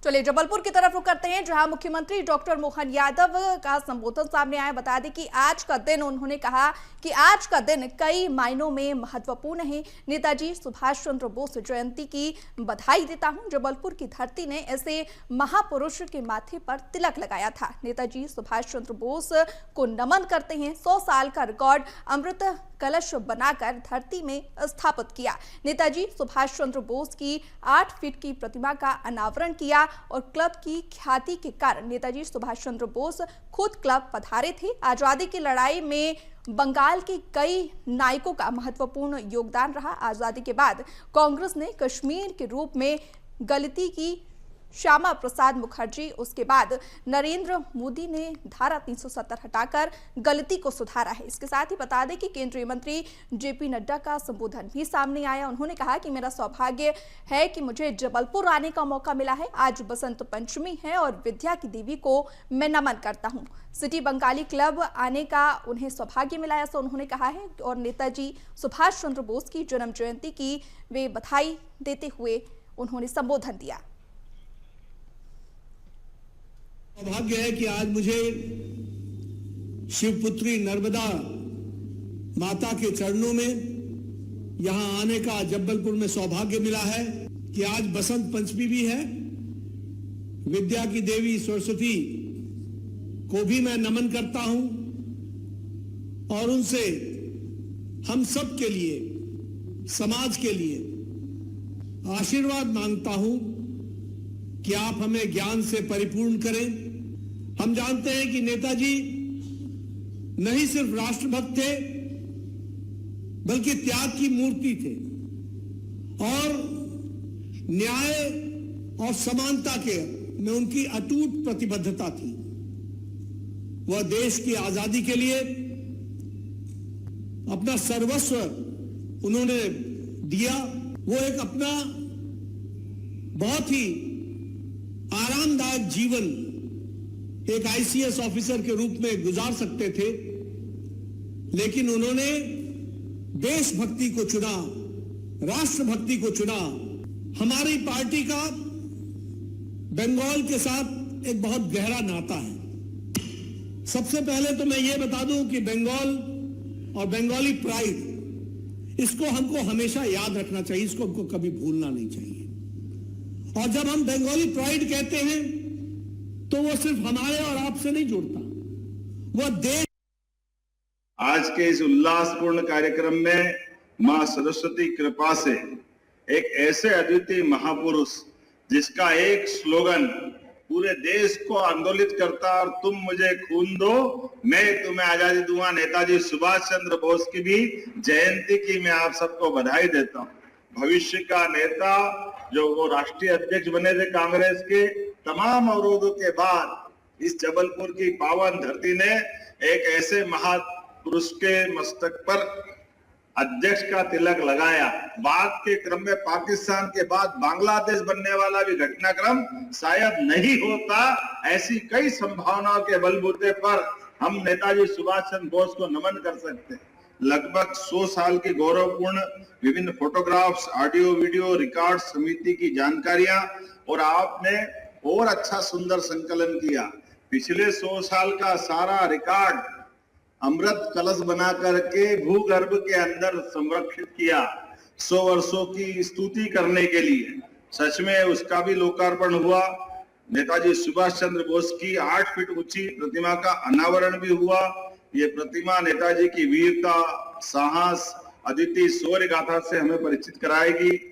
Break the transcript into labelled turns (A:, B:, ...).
A: चलिए जबलपुर की तरफ रुख करते हैं, जहां मुख्यमंत्री डॉक्टर मोहन यादव का संबोधन सामने आया। बता दें कि आज का दिन उन्होंने कहा कि आज का दिन कई मायनों में महत्वपूर्ण है। नेताजी सुभाष चंद्र बोस जयंती की बधाई देता हूं। जबलपुर की धरती ने ऐसे महापुरुष के माथे पर तिलक लगाया था। नेताजी सुभाष चंद्र बोस को नमन करते हैं। 100 साल का रिकॉर्ड अमृत कलश बनाकर धरती में स्थापित किया। नेताजी सुभाष चंद्र बोस की 8 फीट की प्रतिमा का अनावरण किया और क्लब की ख्याति के कारण नेताजी सुभाष चंद्र बोस खुद क्लब पधारे थे। आजादी की लड़ाई में बंगाल के कई नायकों का महत्वपूर्ण योगदान रहा। आजादी के बाद कांग्रेस ने कश्मीर के रूप में गलती की। श्यामा प्रसाद मुखर्जी, उसके बाद नरेंद्र मोदी ने धारा 370 हटाकर गलती को सुधारा है। इसके साथ ही बता दें कि केंद्रीय मंत्री जेपी नड्डा का संबोधन भी सामने आया। उन्होंने कहा कि मेरा सौभाग्य है कि मुझे जबलपुर आने का मौका मिला है। आज बसंत पंचमी है और विद्या की देवी को मैं नमन करता हूं। सिटी बंगाली क्लब आने का उन्हें सौभाग्य मिला, ऐसा उन्होंने कहा है। और नेताजी सुभाष चंद्र बोस की जन्म जयंती की वे बधाई देते हुए उन्होंने संबोधन दिया।
B: सौभाग्य है कि आज मुझे शिवपुत्री नर्मदा माता के चरणों में यहां आने का जबलपुर में सौभाग्य मिला है कि आज बसंत पंचमी भी है। विद्या की देवी सरस्वती को भी मैं नमन करता हूं और उनसे हम सब के लिए, समाज के लिए आशीर्वाद मांगता हूं कि आप हमें ज्ञान से परिपूर्ण करें। हम जानते हैं कि नेताजी नहीं सिर्फ राष्ट्रभक्त थे बल्कि त्याग की मूर्ति थे और न्याय और समानता के में उनकी अटूट प्रतिबद्धता थी। वह देश की आजादी के लिए अपना सर्वस्व उन्होंने दिया। वो एक अपना बहुत ही आरामदायक जीवन एक आईसीएस ऑफिसर के रूप में गुजार सकते थे, लेकिन उन्होंने देशभक्ति को चुना, राष्ट्रभक्ति को चुना। हमारी पार्टी का बंगाल के साथ एक बहुत गहरा नाता है। सबसे पहले तो मैं ये बता दूं कि बंगाल और बंगाली प्राइड, इसको हमको हमेशा याद रखना चाहिए, इसको हमको कभी भूलना नहीं चाहिए। और जब हम बंगाली प्राइड कहते हैं तो वो सिर्फ हमारे और आपसे नहीं जुड़ता, वो देश।
C: आज के इस उल्लासपूर्ण कार्यक्रम में मां सरस्वती कृपा से एक ऐसे अद्वितीय महापुरुष जिसका एक स्लोगन पूरे देश को आंदोलित करता, और तुम मुझे खून दो मैं तुम्हें आजादी दूंगा, नेताजी सुभाष चंद्र बोस की भी जयंती की मैं आप सबको बधाई देता हूं। भविष्य का नेता जो वो राष्ट्रीय अध्यक्ष बने थे कांग्रेस के, तमाम अवरोधों के बाद इस जबलपुर की पावन धरती ने एक ऐसे महापुरुष के मस्तक पर अध्यक्ष का तिलक लगाया। बाद के क्रम में पाकिस्तान के बाद बांग्लादेश बनने वाला भी घटनाक्रम शायद नहीं होता। ऐसी कई संभावनाओं के बलबूते पर हम नेताजी सुभाष चंद्र बोस को नमन कर सकते हैं। लगभग 100 साल की गौरवपूर्ण विभिन्न फोटोग्राफ्स, ऑडियो वीडियो रिकॉर्ड समिति की जानकारियां, और आपने और अच्छा सुंदर संकलन किया। पिछले 100 साल का सारा रिकॉर्ड अमृत कलश बना करके भूगर्भ के अंदर संरक्षित किया 100 वर्षों की स्तुति करने के लिए। सच में उसका भी लोकार्पण हुआ। नेताजी सुभाष चंद्र बोस की 8 फीट ऊंची प्रतिमा का अनावरण भी हुआ। ये प्रतिमा नेताजी की वीरता, साहस, अद्वितीय शौर्य गाथा से हमें परिचित कराएगी।